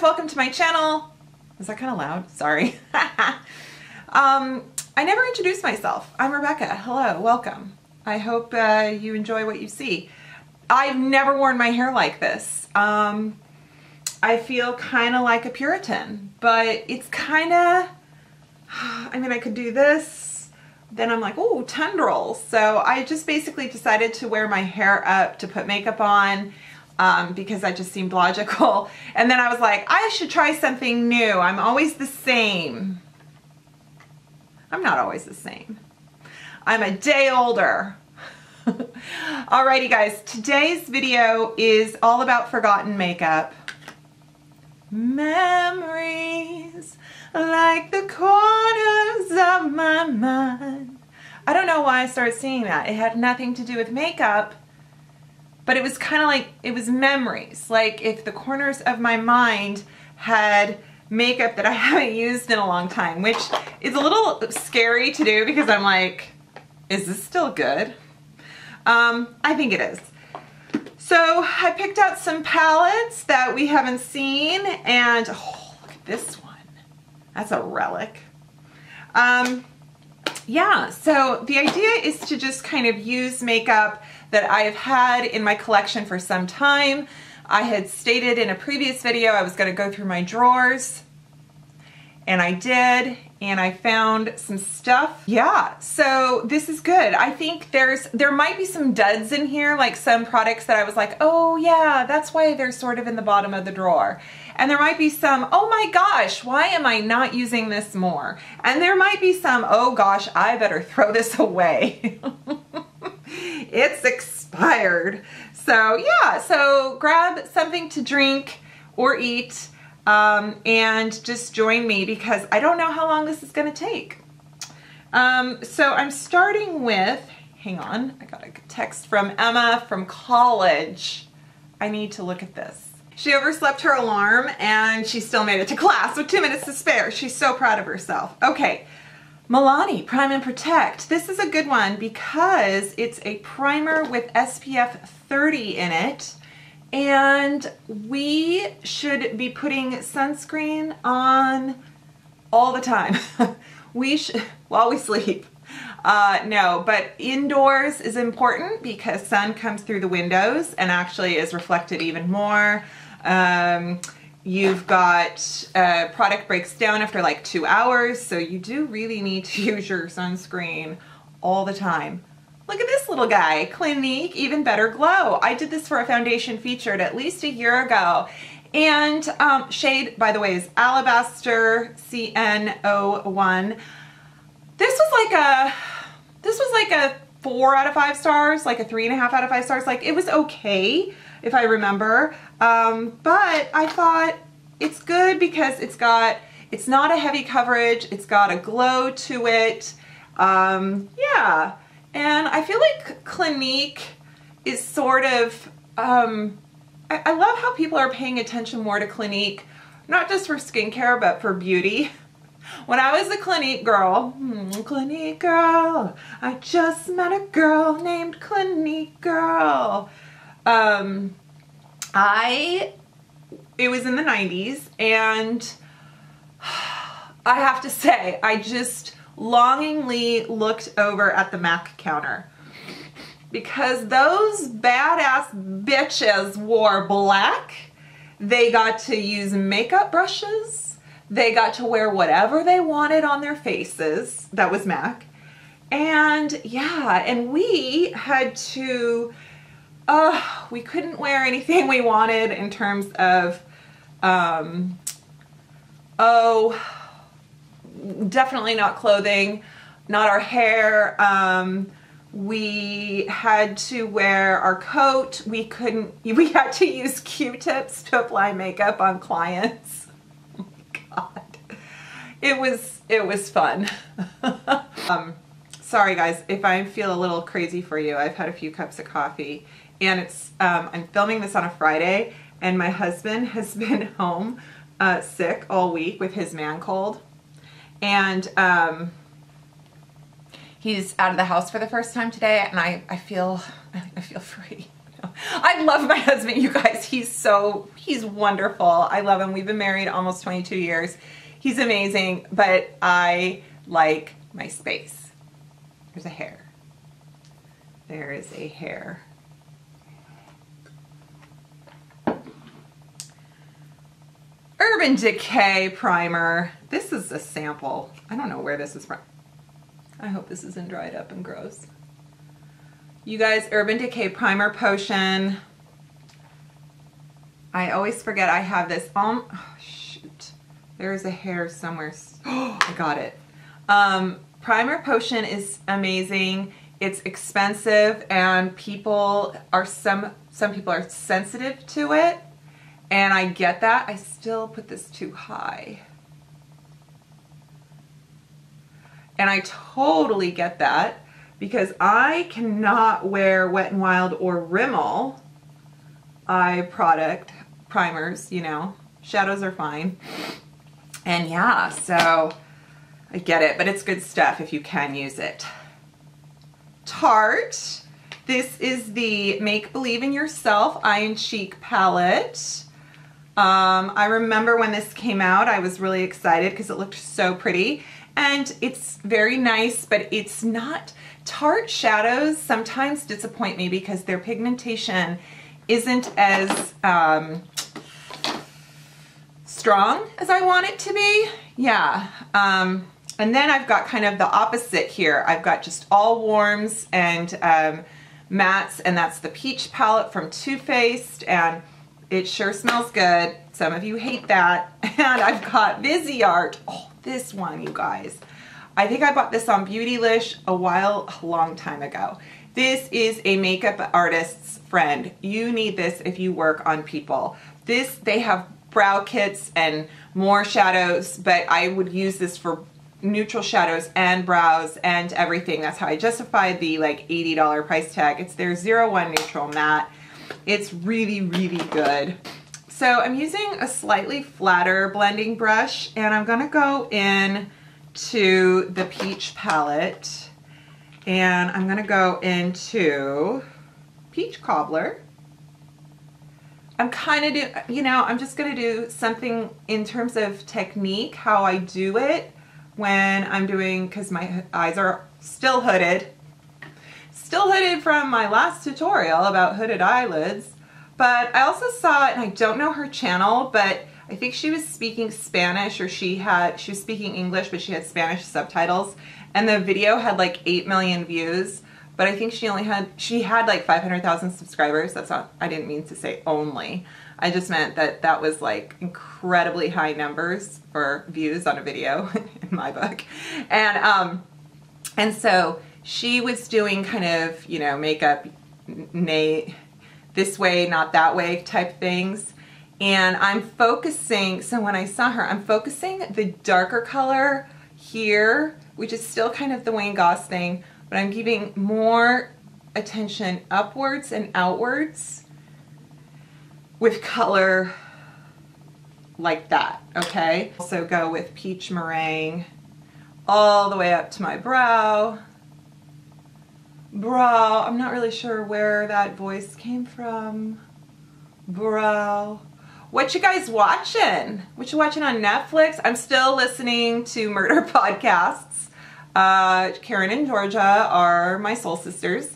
guys, welcome to my channel. Is that kind of loud? Sorry. I never introduced myself. I'm Rebecca. Hello, welcome. I hope you enjoy what you see. I've never worn my hair like this. I feel kind of like a Puritan, but it's kind of, I mean, I could do this, then I'm like, oh, tendrils. So I just basically decided to wear my hair up to put makeup on because that just seemed logical. And then I was like, I should try something new. I'm always the same. I'm not always the same. I'm a day older. Alrighty guys, today's video is all about forgotten makeup. Memories like the corners of my mind. I don't know why I started singing that. It had nothing to do with makeup, but it was kind of like, it was memories. Like if the corners of my mind had makeup that I haven't used in a long time, which is a little scary to do because I'm like, is this still good? I think it is. So I picked out some palettes that we haven't seen, and oh, look at this one. That's a relic. Yeah, so the idea is to just kind of use makeup that I've had in my collection for some time. I had stated in a previous video I was going to go through my drawers, and I did, and I found some stuff. Yeah, so this is good. I think there might be some duds in here, like some products that I was like, oh yeah, that's why they're sort of in the bottom of the drawer. And there might be some, oh my gosh, why am I not using this more? And there might be some, oh gosh, I better throw this away. It's expired. So yeah, so grab something to drink or eat. And just join me because I don't know how long this is going to take. So I'm starting with, hang on, I got a text from Emma from college. I need to look at this. She overslept her alarm and she still made it to class with 2 minutes to spare. She's so proud of herself. Okay, Milani Prime and Protect. This is a good one because it's a primer with SPF 30 in it. And we should be putting sunscreen on all the time. We should, while we sleep. No, but indoors is important because sun comes through the windows and actually is reflected even more. You've got, product breaks down after like 2 hours, so you do really need to use your sunscreen all the time. Look at this little guy, Clinique Even Better Glow. I did this for a foundation featured at least a year ago. And shade, by the way, is Alabaster CN01. This was like a 4 out of 5 stars, like a 3.5 out of 5 stars. Like it was okay, if I remember. But I thought it's good because it's not a heavy coverage. It's got a glow to it. Yeah. And I feel like Clinique is sort of, I love how people are paying attention more to Clinique, not just for skincare, but for beauty. When I was a Clinique girl, I just met a girl named Clinique girl. It was in the 90s, and I have to say, I just longingly looked over at the MAC counter because those badass bitches wore black. They got to use makeup brushes. They got to wear whatever they wanted on their faces. That was MAC. And yeah, and we had to, we couldn't wear anything we wanted in terms of, definitely not clothing, not our hair. We had to wear our coat. We had to use Q-tips to apply makeup on clients. Oh my God. It was fun. Sorry guys, if I feel a little crazy for you. I've had a few cups of coffee and I'm filming this on a Friday and my husband has been home sick all week with his man cold. And he's out of the house for the first time today, and I feel free. I I love my husband, you guys. He's wonderful. I love him. We've been married almost 22 years. He's amazing, but I like my space. There's a hair. There is a hair. Urban Decay primer. This is a sample. I don't know where this is from. I hope this isn't dried up and gross. You guys, Urban Decay Primer Potion. I always forget I have this. Oh, shoot. There's a hair somewhere. Oh, I got it. Primer Potion is amazing. It's expensive and people are, some people are sensitive to it. And I get that. I still put this too high. And I totally get that because I cannot wear Wet n Wild or Rimmel eye product primers, you know. Shadows are fine. And yeah, so I get it, but it's good stuff if you can use it. Tarte. This is the Make Believe in Yourself Eye & Cheek palette. I remember when this came out, I was really excited because it looked so pretty. And it's very nice, but it's not, Tarte shadows sometimes disappoint me because their pigmentation isn't as strong as I want it to be. Yeah. And then I've got kind of the opposite here. I've got just all warms and mattes, and that's the Peach palette from Too Faced, and it sure smells good. Some of you hate that. And I've got Viseart. Oh, this one, you guys. I think I bought this on Beautylish a long time ago. This is a makeup artist's friend. You need this if you work on people. They have brow kits and more shadows, but I would use this for neutral shadows and brows and everything. That's how I justified the like $80 price tag. It's their 01 Neutral Matte. It's really, really good. So I'm using a slightly flatter blending brush, and I'm gonna go in to the Peach palette, and I'm gonna go into Peach Cobbler. I'm kind of I'm just gonna do something in terms of technique, how I do it when I'm doing, because my eyes are still hooded. Still hooded from my last tutorial about hooded eyelids, but I also saw, and I don't know her channel, but I think she was speaking Spanish, or she was speaking English, but she had Spanish subtitles, and the video had like 8 million views, but I think she had like 500,000 subscribers. That's not, I didn't mean to say only. I just meant that that was like incredibly high numbers for views on a video in my book. And so she was doing kind of, makeup, this way, not that way type things. And I'm focusing, so when I saw her, I'm focusing the darker color here, which is still kind of the Wayne Goss thing, but I'm giving more attention upwards and outwards with color like that, okay? Also go with Peach Meringue all the way up to my brow. Brow, I'm not really sure where that voice came from. Brow. What you guys watching? What you watching on Netflix? I'm still listening to murder podcasts. Karen and Georgia are my soul sisters.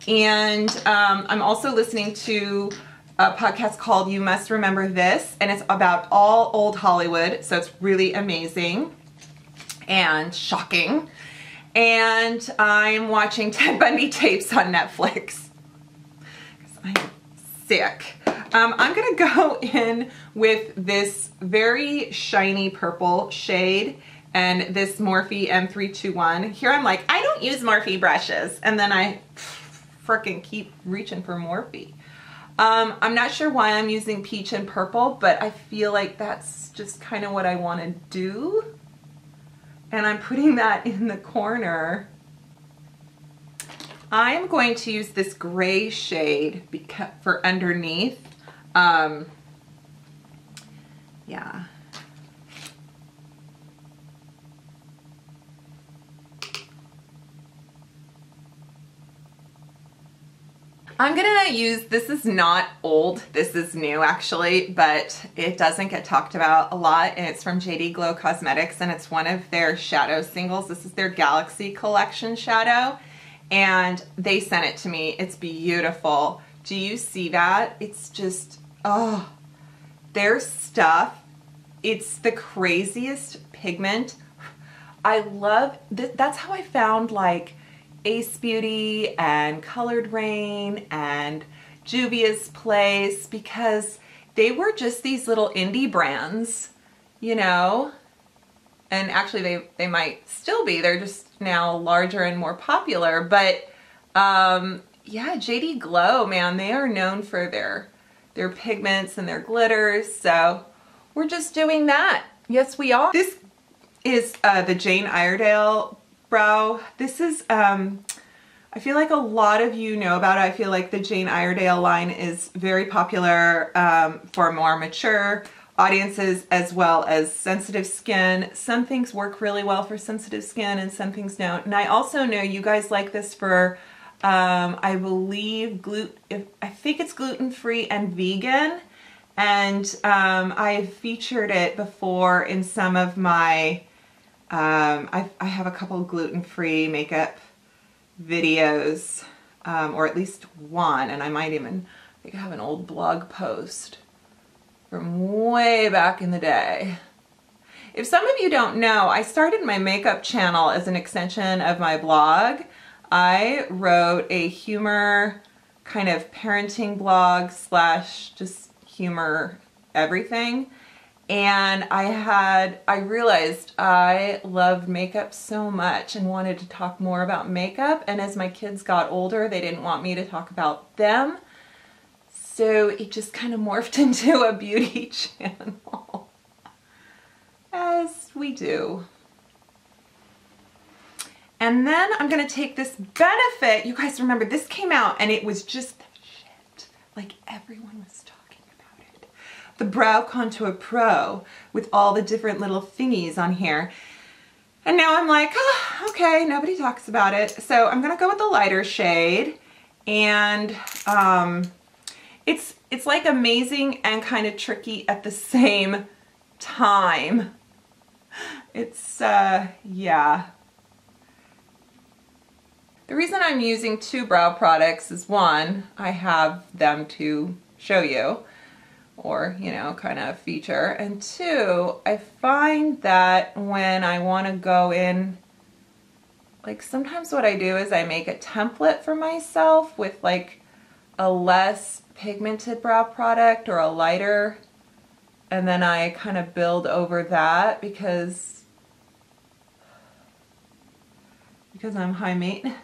And I'm also listening to a podcast called You Must Remember This, and it's about all old Hollywood, so it's really amazing and shocking. And I'm watching Ted Bundy tapes on Netflix because I'm sick. I'm gonna go in with this very shiny purple shade and this Morphe M321. Here I'm like, I don't use Morphe brushes, and then I frickin' keep reaching for Morphe. I'm not sure why I'm using peach and purple, but I feel like that's just kind of what I want to do. And I'm putting that in the corner. I'm going to use this gray shade for underneath. Yeah. I'm gonna use, this is not old, this is new actually, but it doesn't get talked about a lot, and it's from JD Glow Cosmetics, and it's one of their shadow singles. This is their Galaxy Collection shadow, and they sent it to me. It's beautiful. Do you see that? It's just, oh, their stuff, it's the craziest pigment. I love, that's how I found like Ace Beauty and Colored Rain and Juvia's Place, because they were just these little indie brands, you know, and actually they might still be, they're just now larger and more popular, but yeah, JD Glow, man, they are known for their pigments and their glitters, so we're just doing that. Yes, we are. This is the Jane Iredale brow. This is, I feel like a lot of you know about it. I feel like the Jane Iredale line is very popular for more mature audiences as well as sensitive skin. Some things work really well for sensitive skin and some things don't. And I also know you guys like this for, I believe, I think it's gluten-free and vegan. And I've featured it before in some of my, I have a couple gluten-free makeup videos, or at least one, and I might even, I think I have an old blog post from way back in the day. If some of you don't know, I started my makeup channel as an extension of my blog. I wrote a humor kind of parenting blog slash just humor everything. And I realized I loved makeup so much and wanted to talk more about makeup. And as my kids got older, they didn't want me to talk about them. So it just kind of morphed into a beauty channel, as we do. And then I'm gonna take this Benefit. You guys remember this came out and it was just the shit. Like everyone was talking. The Brow Contour Pro with all the different little thingies on here. And now I'm like, oh, okay, nobody talks about it. So I'm gonna go with the lighter shade. And it's like amazing and kind of tricky at the same time. It's, yeah. The reason I'm using two brow products is one, I have them to show you, or, you know, kind of feature. And two, I find that when I want to go in, like sometimes what I do is I make a template for myself with like a less pigmented brow product or a lighter, and then I kind of build over that because I'm high maintenance.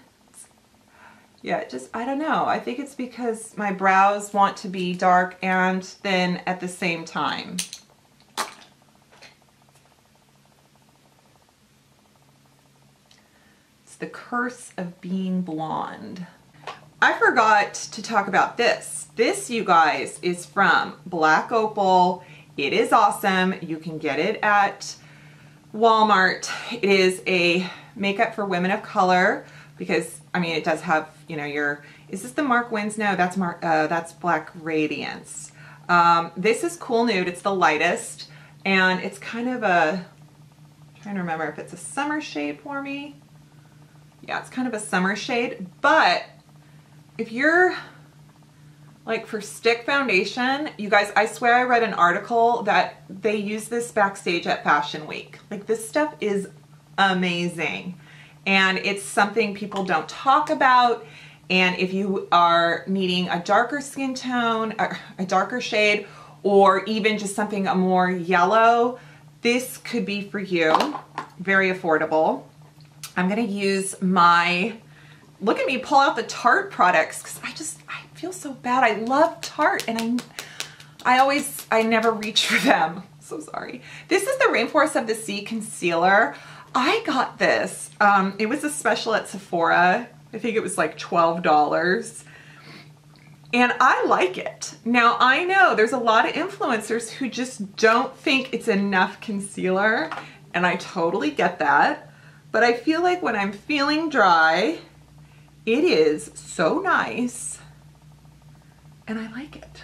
Yeah, just, I don't know. I think it's because my brows want to be dark and thin at the same time. It's the curse of being blonde. I forgot to talk about this. This, you guys, is from Black Opal. It is awesome. You can get it at Walmart. It is a makeup for women of color. Because, I mean, it does have, you know, is this the Mark Winslow? That's Black Radiance. This is Cool Nude. It's the lightest. And it's kind of I'm trying to remember if it's a summer shade for me. Yeah, it's kind of a summer shade. But if you're, like, for stick foundation, you guys, I swear I read an article that they use this backstage at Fashion Week. Like, this stuff is amazing. And it's something people don't talk about. And if you are needing a darker skin tone, a darker shade, or even just something a more yellow, this could be for you. Very affordable. I'm gonna use my, look at me pull out the Tarte products, because I feel so bad. I love Tarte and I never reach for them. So sorry. This is the Rainforest of the Sea Concealer. I got this. It was a special at Sephora. I think it was like $12. And I like it. Now, I know there's a lot of influencers who just don't think it's enough concealer, and I totally get that. But I feel like when I'm feeling dry, it is so nice and I like it.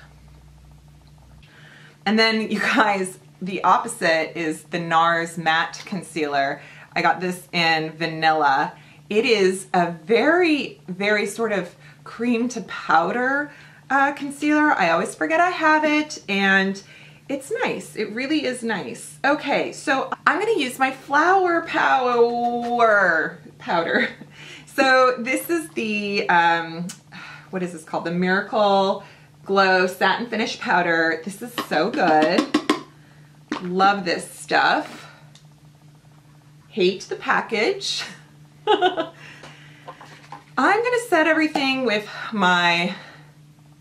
And then you guys, the opposite is the NARS Matte Concealer. I got this in Vanilla. It is a very, very sort of cream to powder concealer. I always forget I have it, and it's nice. It really is nice. Okay, so I'm gonna use my flower powder. So this is the, what is this called? The Miracle Glow Satin Finish Powder. This is so good. Love this stuff. Hate the package. I'm gonna set everything with my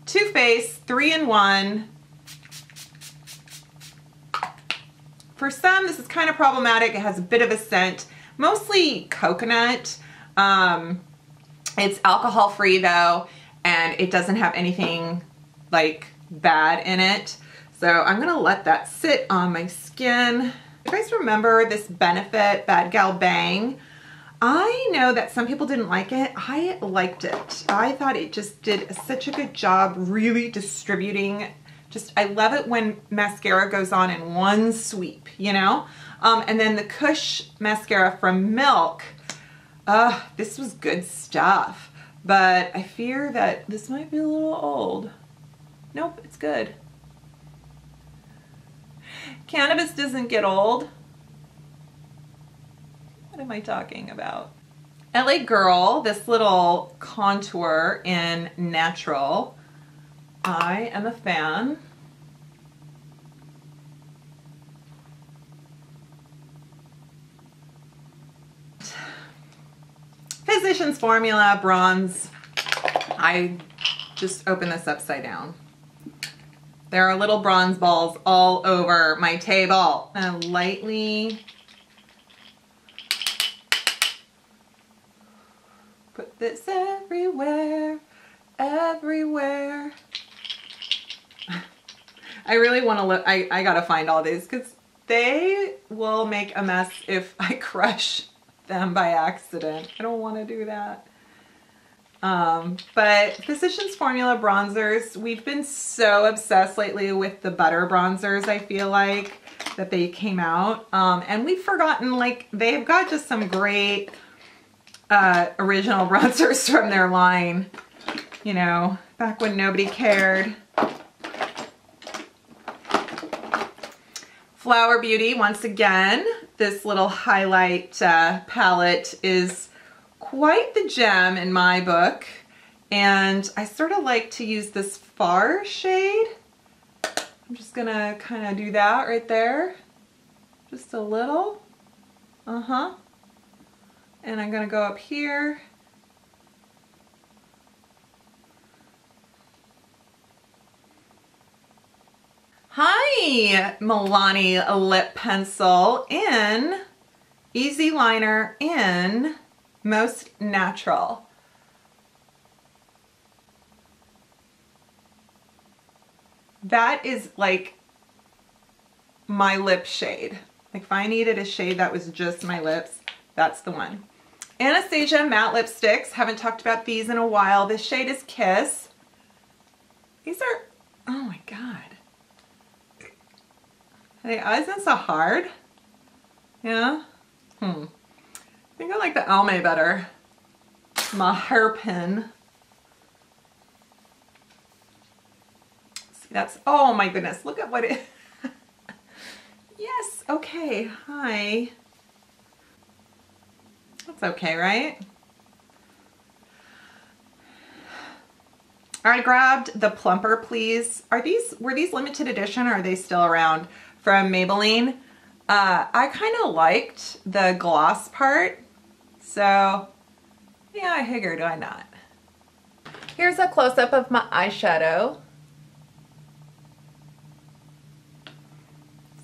Too Faced 3-in-1. For some, this is kind of problematic. It has a bit of a scent, mostly coconut. It's alcohol free though, and it doesn't have anything like bad in it. So I'm gonna let that sit on my skin. You guys remember this Benefit Bad Gal Bang? I know that some people didn't like it. I liked it. I thought it just did such a good job really distributing. I love it when mascara goes on in one sweep, you know? And then the Kush mascara from Milk. This was good stuff. But I fear that this might be a little old. Nope, it's good. Cannabis doesn't get old. What am I talking about? LA Girl, this little contour in Natural. I am a fan. Physicians Formula Bronze. I just opened this upside down. There are little bronze balls all over my table. And lightly put this everywhere, everywhere. I really want to look, I gotta find all these because they will make a mess if I crush them by accident. I don't want to do that. But Physicians Formula bronzers, we've been so obsessed lately with the butter bronzers, I feel like, that they came out. And we've forgotten, like, they've got just some great original bronzers from their line, you know, back when nobody cared. Flower Beauty, once again, this little highlight palette is quite the gem in my book, and I sort of like to use this far shade. I'm just gonna kind of do that right there, just a little, and I'm gonna go up here. Hi, Milani lip pencil in Easy Liner in Most Natural. That is like my lip shade. Like if I needed a shade that was just my lips, that's the one. Anastasia matte lipsticks. Haven't talked about these in a while. This shade is Kiss. These are, oh my God. Hey, isn't that so hard? Yeah? I think I like the Almay better. My hairpin. See, that's, oh my goodness, look at what it, yes, okay, hi. That's okay, right? I grabbed the Plumper Please. Were these limited edition or are they still around? From Maybelline. I kind of liked the gloss part, so yeah, I figured why not. Here's a close-up of my eyeshadow.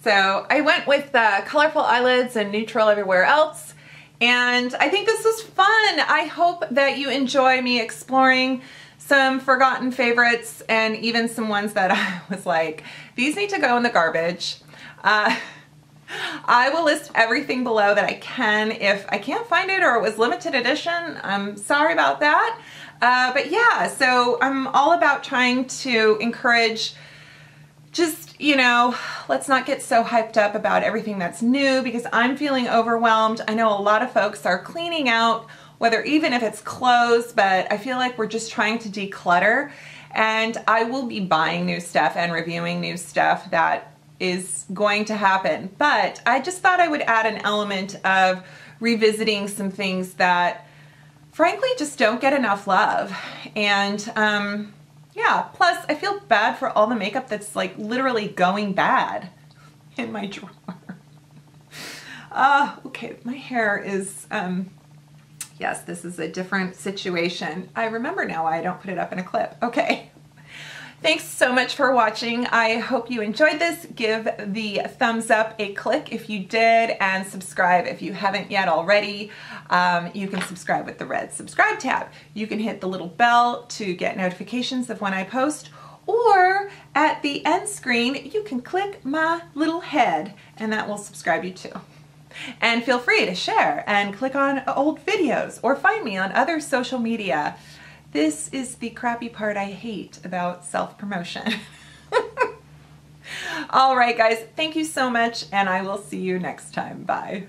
So I went with colorful eyelids and neutral everywhere else, and I think this was fun. I hope that you enjoy me exploring some forgotten favorites and even some ones that I was like, these need to go in the garbage. I will list everything below that I can. If I can't find it or it was limited edition, I'm sorry about that. But yeah, so I'm all about trying to encourage just, you know, let's not get so hyped up about everything that's new because I'm feeling overwhelmed. I know a lot of folks are cleaning out, whether even if it's clothes, but I feel like we're just trying to declutter. And I will be buying new stuff and reviewing new stuff. That is going to happen. But I just thought I would add an element of revisiting some things that frankly just don't get enough love. And yeah, plus I feel bad for all the makeup that's like literally going bad in my drawer. Okay, my hair is, yes, this is a different situation. I remember now why I don't put it up in a clip. Okay. Thanks so much for watching. I hope you enjoyed this. Give the thumbs up a click if you did, and subscribe if you haven't yet already. You can subscribe with the red subscribe tab. You can hit the little bell to get notifications of when I post, or at the end screen, you can click my little head and that will subscribe you too. And feel free to share and click on old videos or find me on other social media. This is the crappy part I hate about self-promotion. All right, guys, thank you so much, and I will see you next time. Bye.